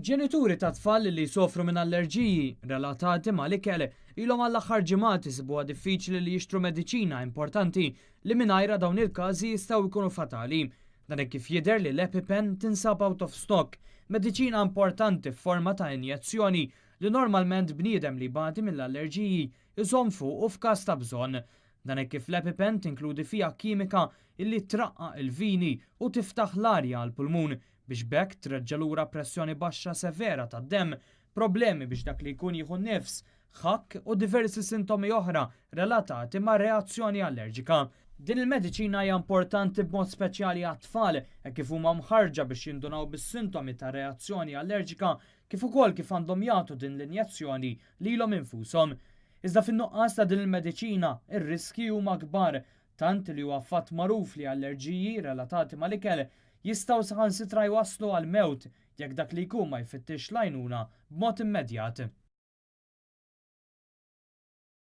Ġenituri ta' tfal li jsofru minn allerġiji relatati mal-ikel ilhom għall-aħħar ġimgħat isibuha diffiċli li jixtru mediċina importanti li mingħajrha dawn il-każi jistgħu jkunu fatali. Dan hekk kif jidher li l-EpiPen tinsab out of stock, mediċina importanti f'forma ta' injezzjoni li normalment bniedem li bati mill-allerġiji iżomm fuq u f'każ ta' bżonn. Dan hekk kif l-EpiPen tinkludi fiha kimika illi traqqaq il-vini u tiftaħ l-arja għall-pulmun biex bekk treġġa' lura pressjoni baxxa severa tad-demm, problemi biex dak li jkun jieħu nnifs, ħakk u diversi sintomi oħra relatati ma' reazzjoni allerġika. Din il-mediċina hija importanti b'mod speċjali għat-tfal hekk kif huma mħarġa biex jindunaw bis-sintomi ta' reazzjoni allerġika kif ukoll kif għandhom jagħtu din l-injezzjoni lilhom infushom. Iżda fin-nuqqas ta' din il-mediċina ir-riski huma kbar tant li huwa fatt magħruf li allerġiji relatati mal-ikel jistgħu saħansitra jwasslu għal mewt jekk dak li jkun ma jfittix l-għajnuna b'mod immedjat.